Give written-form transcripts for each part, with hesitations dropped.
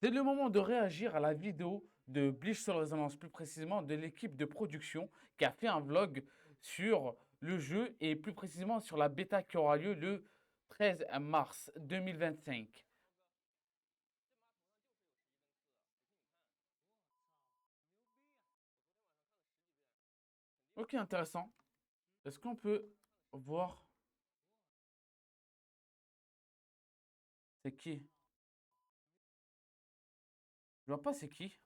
C'est le moment de réagir à la vidéo de Bleach Soul Resonance, plus précisément de l'équipe de production qui a fait un vlog sur le jeu et plus précisément sur la bêta qui aura lieu le 13 mars 2025. Ok, intéressant. Est-ce qu'on peut voir c'est qui? Je vois pas c'est qui.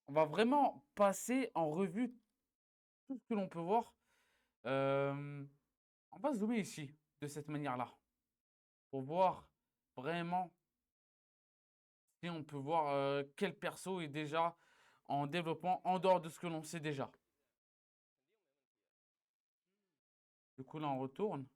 On va vraiment passer en revue tout ce que l'on peut voir. Euh, on va zoomer ici de cette manière-là pour voir vraiment si on peut voir quel perso est déjà en développement en dehors de ce que l'on sait déjà. Du coup, là, on retourne.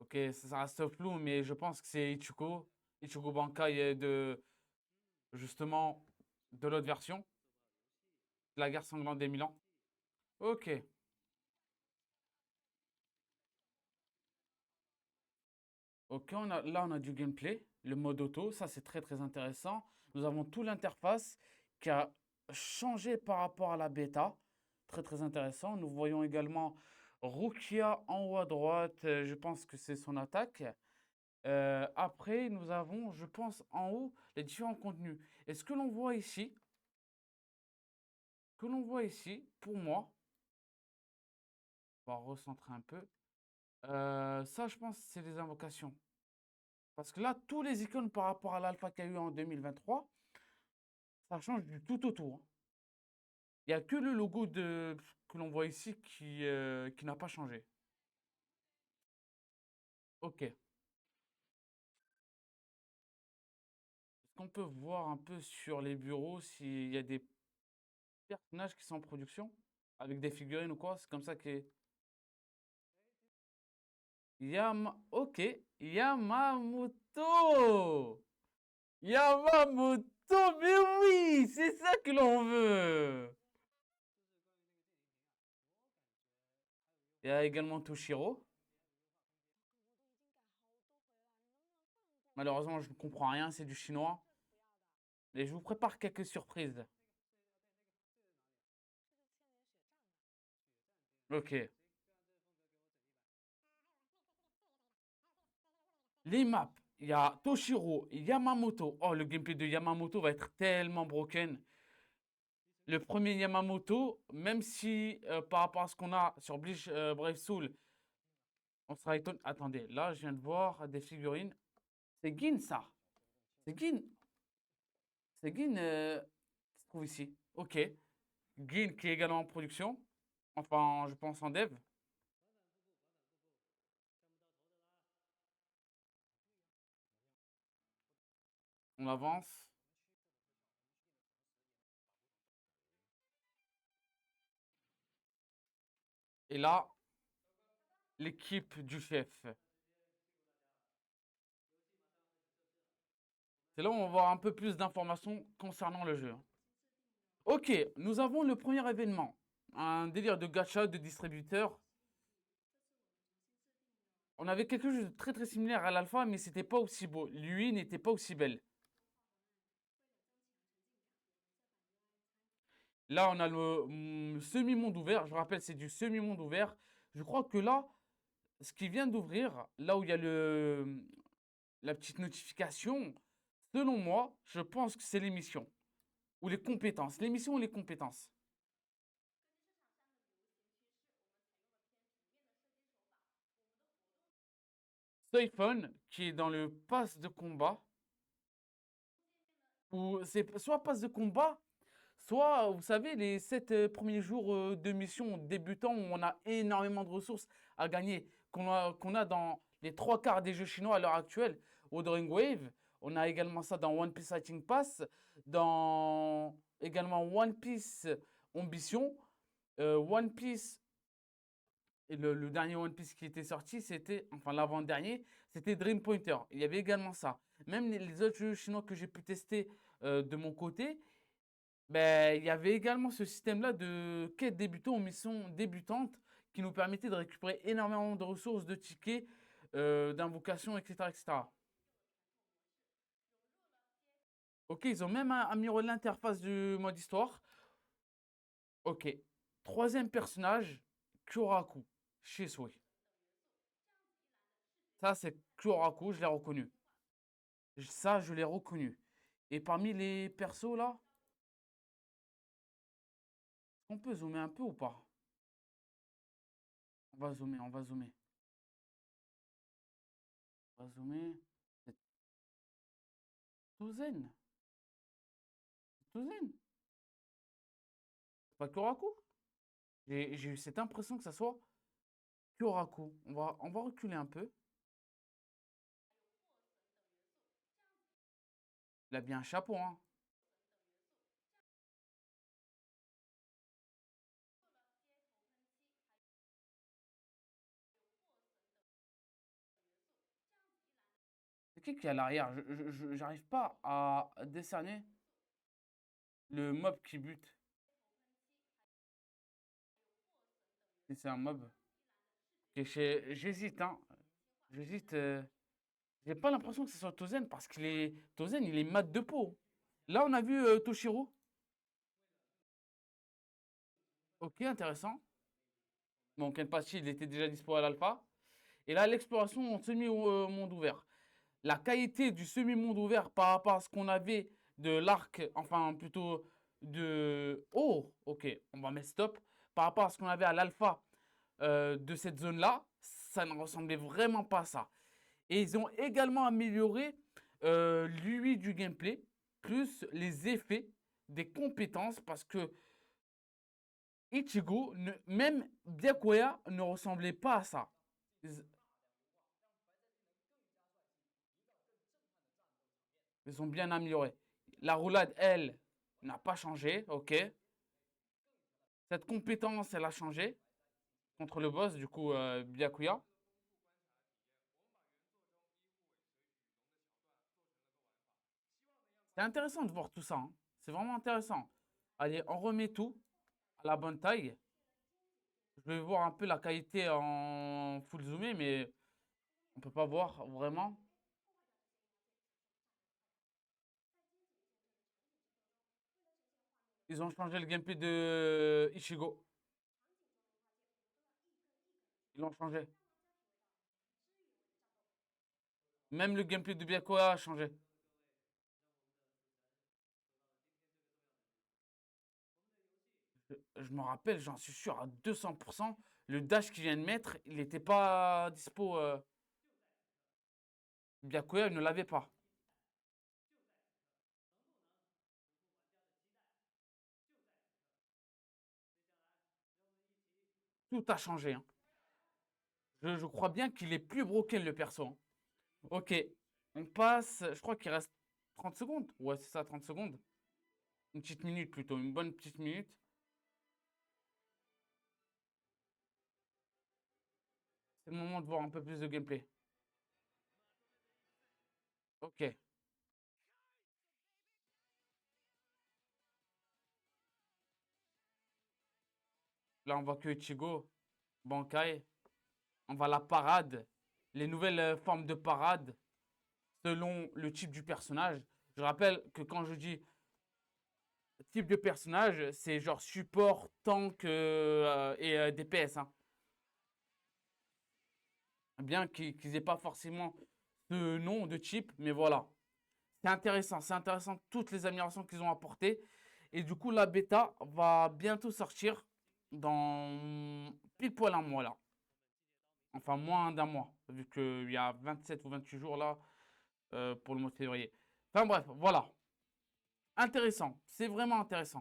Ok, ça reste flou, mais je pense que c'est Ichigo. Ichigo Bankai est justement, de l'autre version, de la guerre sanglante des 1000 ans. Ok, ok, là, on a du gameplay, le mode auto, ça c'est très très intéressant. Nous avons tout l'interface qui a changé par rapport à la bêta. Très très intéressant. Nous voyons également Rukia en haut à droite, je pense que c'est son attaque. Après, nous avons, je pense, en haut, les différents contenus. Et ce que l'on voit ici, pour moi, on va recentrer un peu. Ça, je pense, c'est les invocations. Parce que là, tous les icônes par rapport à l'alpha qu'il y a eu en 2023, ça change du tout au tout, hein. Il n'y a que le logo que l'on voit ici qui n'a pas changé. Ok. Est-ce qu'on peut voir un peu sur les bureaux s'il y a des personnages qui sont en production? Avec des figurines ou quoi? C'est comme ça que... Ok, Yamamoto! Yamamoto, mais oui, c'est ça que l'on veut! Il y a également Toshiro. Malheureusement, je ne comprends rien, c'est du chinois. Et je vous prépare quelques surprises. Ok. Les maps, il y a Toshiro, Yamamoto. Oh, le gameplay de Yamamoto va être tellement broken. Le premier Yamamoto, même si par rapport à ce qu'on a sur Bleach Brave Soul, on sera étonné. Attendez, là, je viens de voir des figurines. C'est Gin, ça. C'est Gin. C'est Gin qui se trouve ici. Ok. Gin qui est également en production. Enfin, je pense en dev. On avance. Et là, l'équipe du chef. C'est là où on va avoir un peu plus d'informations concernant le jeu. Ok, nous avons le premier événement. Un délire de gacha, de distributeur. On avait quelque chose de très très similaire à l'alpha, mais c'était pas aussi beau. Lui n'était pas aussi belle. Là, on a le semi-monde ouvert. Je rappelle, c'est du semi-monde ouvert. Je crois que là, ce qui vient d'ouvrir, là où il y a la petite notification, selon moi, je pense que c'est l'émission. Ou les compétences. L'émission ou les compétences. Soifon, qui est dans le pass de combat, ou c'est soit pass de combat, soit, vous savez, les 7 premiers jours de mission débutant où on a énormément de ressources à gagner, qu'on a dans les trois quarts des jeux chinois à l'heure actuelle. Wuthering Wave, on a également ça dans One Piece Fighting Pass, dans également One Piece Ambition, One Piece et le dernier One Piece qui était sorti, c'était, enfin l'avant-dernier, c'était Dream Pointer. Il y avait également ça. Même les autres jeux chinois que j'ai pu tester de mon côté, ben, il y avait également ce système-là de quête débutant aux missions débutantes qui nous permettait de récupérer énormément de ressources, de tickets, d'invocations, etc., etc. Ok, ils ont même amélioré l'interface du mode histoire. Ok. Troisième personnage, Kyoraku, Shisui. Ça, c'est Kyoraku, je l'ai reconnu. Ça, je l'ai reconnu. Et parmi les persos, là, on peut zoomer un peu ou pas? On va zoomer, on va zoomer. On va zoomer. C'est Tozen. Tozen. C'est pas Kyoraku? J'ai eu cette impression que ça soit Kyoraku. On va reculer un peu. Il a bien un chapeau, hein. C'est qui est à l'arrière? J'arrive pas à décerner le mob qui bute. Si c'est un mob. Ok, j'hésite, hein. J'hésite. J'ai pas l'impression que ce soit Tozen parce qu'il est. Tozen, il est mat de peau. Là, on a vu Toshiro. Ok, intéressant. Bon, Kenpachi, il était déjà dispo à l'alpha. Et là, l'exploration en semi-monde ouvert. La qualité du semi-monde ouvert par rapport à ce qu'on avait de l'arc, enfin plutôt de... Oh, ok, on va mettre stop. Par rapport à ce qu'on avait à l'alpha de cette zone-là, ça ne ressemblait vraiment pas à ça. Et ils ont également amélioré l'UI du gameplay, plus les effets des compétences, parce que Ichigo, même Byakuya, ne ressemblait pas à ça. Ils ont bien amélioré. La roulade, elle, n'a pas changé, ok. Cette compétence, elle a changé contre le boss, du coup, Byakuya. C'est intéressant de voir tout ça, hein. C'est vraiment intéressant. Allez, on remet tout à la bonne taille. Je vais voir un peu la qualité en full zoomé, mais on peut pas voir vraiment. Ils ont changé le gameplay de Ichigo. Ils l'ont changé. Même le gameplay de Byakuya a changé. Je me rappelle, j'en suis sûr à 200%. Le dash qu'il vient de mettre, il n'était pas dispo. Byakuya ne l'avait pas. Tout a changé, hein. Je crois bien qu'il est plus broken le perso, hein. Ok, on passe. Je crois qu'il reste 30 secondes. Ouais, c'est ça, 30 secondes. Une petite minute plutôt, une bonne petite minute. C'est le moment de voir un peu plus de gameplay. Ok, là on voit que Ichigo, Bankai. On va à la parade. Les nouvelles formes de parade selon le type du personnage. Je rappelle que quand je dis type de personnage, c'est genre support, tank et DPS, hein. Bien qu'ils aient pas forcément ce nom de type, mais voilà. C'est intéressant toutes les améliorations qu'ils ont apportées. Et du coup, la bêta va bientôt sortir dans pile poil un mois là. Enfin, moins d'un mois, vu qu'il y a 27 ou 28 jours là pour le mois de février. Enfin bref, voilà. Intéressant, c'est vraiment intéressant.